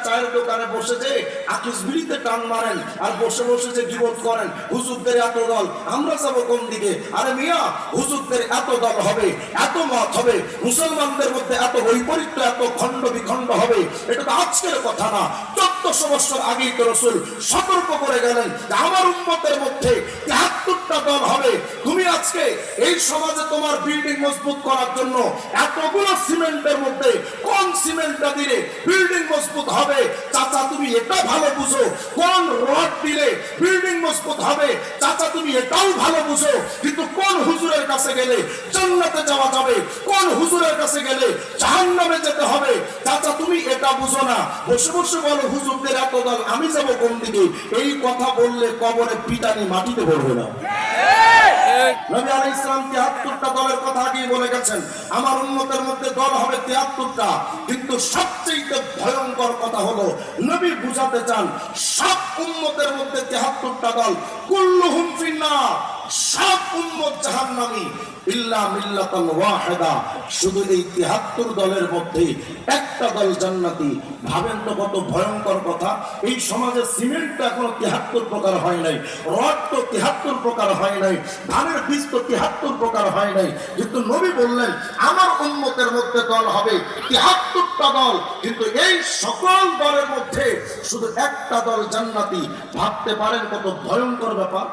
চায়ের দোকানে বসেছে আকিস বিড়িতে টান মারেন আর বসে বসে যে গীবত করেন, হুজুরদের এত দল, আমরা যাবো কোন দিকে? আরে মিয়া, হুজুরদের এত দল হবে, এত মত হবে, মুসলমানদের মধ্যে এত বৈপরীত্য, এত খণ্ড বিখণ্ড হবে, এটা তো আজকের কথা না। 1400 বছর আগেই তো রাসূল সতর্ক করে গেলেন যে আমার উম্মতের মধ্যে 73টা দল হবে। তুমি আজকে এই সমাজে তোমার বিল্ডিং মজবুত করার জন্য এতগুলো সিমেন্টের মধ্যে কোন সিমেন্টটা দিলে বিল্ডিং মজবুত হবে? চাচা তুমি এটা ভালো বুঝো। কোন রড দিলে বিল্ডিং মজবুত হবে? চাচা তুমি এটাও ভালো বুঝো। কিন্তু কোন হুজুরের কাছে গেলে জান্নাতে যাওয়া যাবে, কোন হুজুরের কাছে গেলে জাহান্নামে যেতে হবে, চাচা তুমি এটা বুঝো না। বসে বসে বলো হুজুরদের এত দল, আমি যাব কোন দিকে? এই কথা বললে কবরে পিটানি মাটিতে পড়বে না। নবী আলাইহিস সালাম 73টা দলের কথা আগেই বলে গেছেন, আমার উম্মতের মধ্যে দল হবে 73টা। কিন্তু সবচেয়ে ভয়ঙ্কর কথা হলো নবী বুঝাতে চান সব উম্মতের মধ্যে 73টা দল, কুল্লুহুম ফিন্নার, সব উম্মত জাহান্নামী ইল্লা মিল্লাতান ওয়াহিদা, শুধু এই 73 দলের মধ্যে একটা দল জান্নাতি। ভাবেন তো কত ভয়ঙ্কর কথা। এই সমাজে সিমেন্ট এখনো 73 প্রকার হয় নাই, রড তো 73 প্রকার হয় নাই, ধানের বীজ তো 73 প্রকার হয় নাই। কিন্তু নবী বললেন আমার উম্মতের মধ্যে দল হবে 73টা দল, কিন্তু এই সকল দলের মধ্যে শুধু একটা দল জান্নাতি। ভাবতে পারেন কত ভয়ঙ্কর ব্যাপার।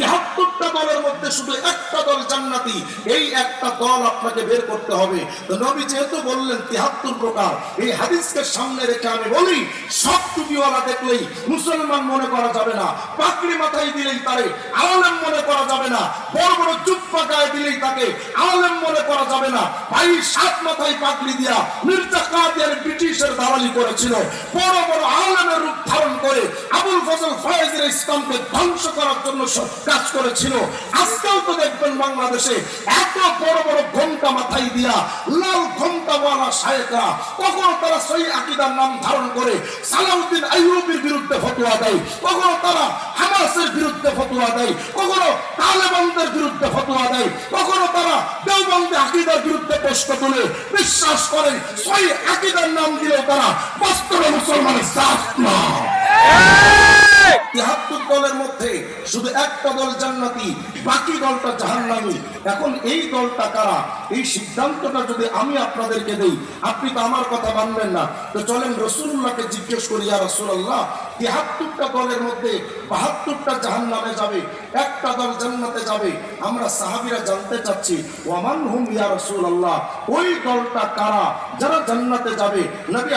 73টা দলের মধ্যে শুধু একটা দল জান্নাতি, এই একটা দল আপনাকে বের করতে হবে। তো নবী যেহেতু বললেন 73 প্রকার, এই হাদিসকে সামনে রেখে আমি বলি সব টুপিওয়ালা দেখলেই মুসলমান মনে করা যাবে না, পাগড়ি মাথায় দিলেই তারে আলেম মনে করা যাবে না, বড় বড় জুব্বা গায়ে দিলেই তাকে আলেম মনে করা যাবে না। ভাই 7 মাথায় পাগড়ি দিয়া মির্জা কাদিয়ার ব্রিটিশের দালালি করেছিল, বড় বড় আলেমের রূপ ধারণ করে আবুল ফজল ফয়েজের ইসলামকে ধ্বংস করার জন্য কাজ করেছিল। আজকাল তো দেখবেন বাংলাদেশে এত বড় বড় ঘোমটা মাথায় দিয়া লাল ঘোমটাওয়ালা শায়েখরা, কখনো তারা সহিহ আকীদার নাম ধারণ করে সালাউদ্দিন আইয়ুবীর বিরুদ্ধে ফতোয়া দেয়, কখনো তারা হামাসের বিরুদ্ধে ফতোয়া দেয়, কখনো তালেবানদের বিরুদ্ধে ফতোয়া দেয়, কখনো তারা দেওবন্দি আকীদার বিরুদ্ধে প্রশ্ন তুলে বিশ্বাস করেন সহিহ আকীদার নাম দিলেও তারা বাস্তবে মুসলমানের সাথ না। 73 দলের মধ্যে শুধু একটা দল জান্নাতি, বাকি দলটা জাহান্নামী। এখন এই দলটা কারা? এই সিদ্ধান্তটা যদি আমি আপনাদেরকে দেই, আপনি তো আমার কথা মানবেন না। তো চলেন রাসূলুল্লাহকে জিজ্ঞেস করি, ইয়া রাসূলুল্লাহ 73টা দলের মধ্যে 72টা জাহান্নামে যাবে, একটা দল জান্নাতে যাবে। আমরা সাহাবীরা জানতে চাচ্ছি ওয়া মান হুম ইয়া রাসূলুল্লাহ, ওই দলটা কারা যারা জান্নাতে যাবে? নবী